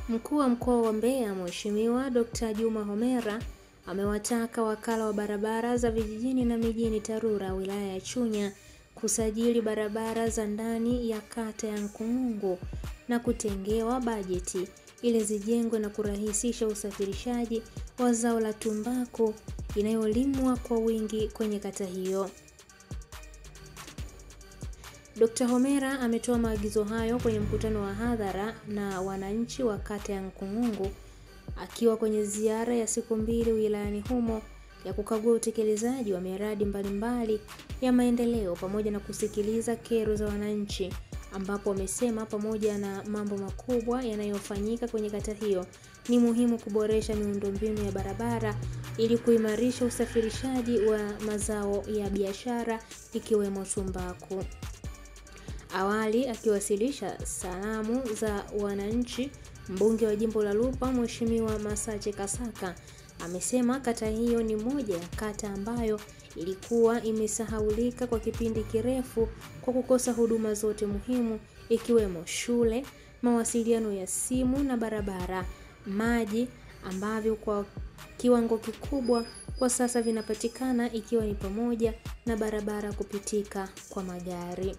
Mkuu wa Mkoa wa Mbeya Mheshimiwa Dr. Juma Homera amewataka wakala wa barabara za vijijini na mijini TARURA wilaya ya Chunya kusajili barabara za ndani ya kata ya Nkungungu na kutengewa bajeti ili zijengwe na kurahisisha usafirishaji wa zao la tumbaku inayolimwa kwa wingi kwenye kata hiyo. Dr. Homera ametoa maagizo hayo kwenye mkutano wa hadhara na wananchi wa kata ya Nkungungu akiwa kwenye ziara ya siku 2 wilayani humo ya kukagua utekelezaji wa miradi mbalimbali ya maendeleo pamoja na kusikiliza kero za wananchi, ambapo wamesema pamoja na mambo makubwa yanayofanyika kwenye kata hiyo ni muhimu kuboresha miundombinu ya barabara ili kuimarisha usafirishaji wa mazao ya biashara ikiwemo tumbaku. Awali akiwasilisha salamu za wananchi, mbunge wa jimbo la Lupa Mheshimiwa Masache Kasaka amesema kata hiyo ni moja ya kata ambayo ilikuwa imesahaulika kwa kipindi kirefu kwa kukosa huduma zote muhimu ikiwemo shule, mawasiliano ya simu na barabara, maji ambavyo kwa kiwango kikubwa kwa sasa vinapatikana ikiwa ni pamoja na barabara kupitika kwa magari.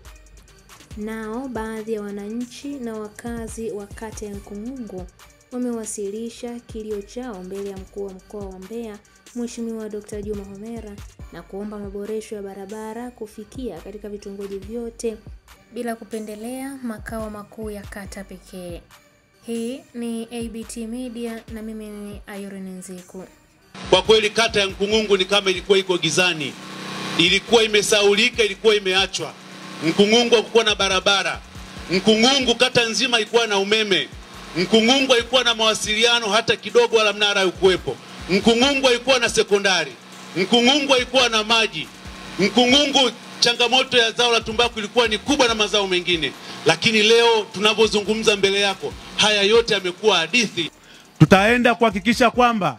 Nao baadhi ya wananchi na wakazi wa kata ya Nkungungu wamewasilisha kilio chao mbele ya mkuu wa mkoa wa Mbeya Mheshimiwa Dr. Juma Homera na kuomba maboresho ya barabara kufikia katika vitongoji vyote bila kupendelea makao makuu ya kata pekee. Hii ni ABT Media na mimi ni Irene Nziku. Kwa kweli kata ya Nkungungu ni kama ilikuwa iko gizani. Ilikuwa imesaulika, ilikuwa imeachwa. Nkungungu hakukuwa na barabara. Nkungungu kata nzima ilikuwa na umeme. Nkungungu haikuwa na mawasiliano hata kidogo wala mnara haukuwepo. Nkungungu haikuwa na sekondari. Nkungungu haikuwa na maji. Nkungungu changamoto ya zao la tumbaku ilikuwa ni kubwa na mazao mengine. Lakini leo tunapozungumza mbele yako, haya yote yamekuwa hadithi. Tutaenda kuhakikisha kwamba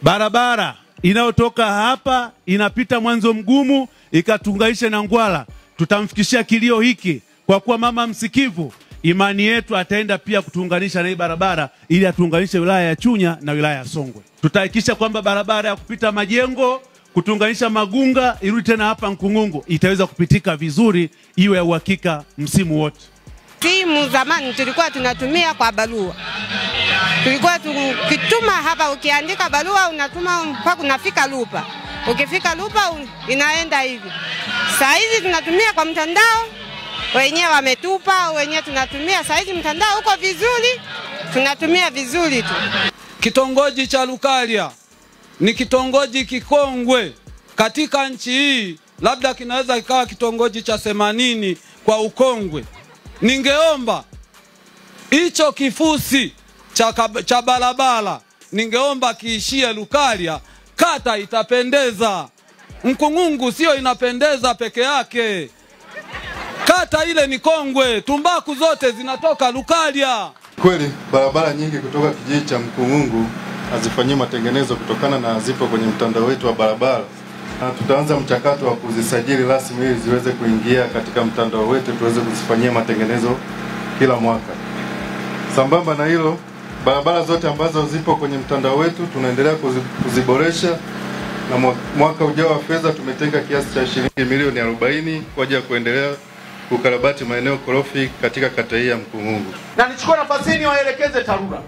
barabara inayotoka hapa inapita Mwanzo Mgumu ikatunganisha na Ngwala. Tutamfikishia kilio hiki kwa kuwa mama msikivu, imani yetu ataenda pia kutuunganisha na hii barabara ili atuunganishe wilaya ya Chunya na wilaya ya Songwe. Tutahakikisha kwamba barabara ya kupita Majengo kutuunganisha Magunga irudi tena hapa Nkungungu itaweza kupitika vizuri, iwe ya uhakika msimu wote. Simu zamani tulikuwa tunatumia kwa barua. Tulikuwa tukituma hapa, ukiandika barua unatuma mpaka unafika Lupa. Ukifika Lupa inaenda hivi. Sasa hizi tunatumia kwa mtandao. Wenyewe wametupa, wenyewe tunatumia. Sasa hizi mtandao uko vizuri, tunatumia vizuri tu. Kitongoji cha Lukalia ni kitongoji kikongwe katika nchi hii, labda kinaweza kikawa kitongoji cha 80 kwa ukongwe. Ningeomba hicho kifusi cha barabara, ningeomba kiishie Lukalia, kata itapendeza. Nkungungu sio inapendeza peke yake. Kata ile ni kongwe, tumbaku zote zinatoka Lukalia. Kweli barabara nyingi kutoka kijiji cha Nkungungu hazifanyiwi matengenezo kutokana na zipo kwenye mtandao wetu wa barabara. Na tutaanza mchakato wa kuzisajili rasmi ili ziweze kuingia katika mtandao wetu, tuweze kuzifanyia matengenezo kila mwaka. Sambamba na hilo, barabara zote ambazo zipo kwenye mtandao wetu tunaendelea kuziboresha, na mwaka ujao wa fedha tumetenga kiasi cha shilingi milioni 40 kwa ajili ya kuendelea kukarabati maeneo korofi katika kata hii ya Nkungungu. Na nichukue nafasi hii waelekeze TARURA,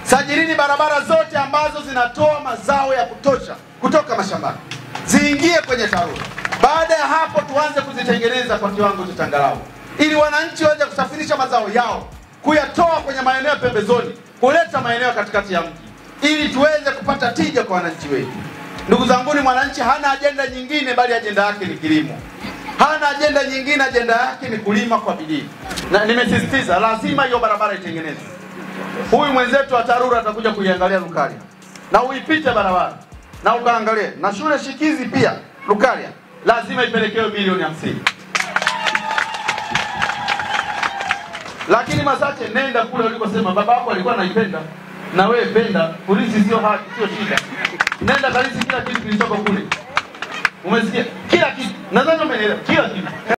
sajilini barabara zote ambazo zinatoa mazao ya kutosha kutoka mashambani ziingie kwenye TARURA. Baada ya hapo tuanze kuzitengeneza kwa kiwango cha changarawe ili wananchi waweze kusafirisha mazao yao, kuyatoa kwenye maeneo pembezoni kuleta maeneo katikati ya mji ili tuweze kupata tija kwa wananchi wetu. Ndugu zangu, ni mwananchi hana ajenda nyingine bali ajenda yake ni kilimo. Hana ajenda nyingine, ajenda yake ni kulima kwa bidii. Na nimesisitiza lazima hiyo barabara itengenezwe. Huyu mwenzetu wa TARURA atakuja kuiangalia Lukalia. Na uipite barabara na ukaangalie. Na shule shikizi pia Lukalia lazima ipelekewe milioni 50. Lakini Masache, nenda kule ulikosema baba yako alikuwa anaipenda na wewe penda. Polisi sio haki, sio shida. Nenda kalisi kila kitu kilichoko kule. Umesikia? Kila kitu. Nadhani umeelewa kila kitu.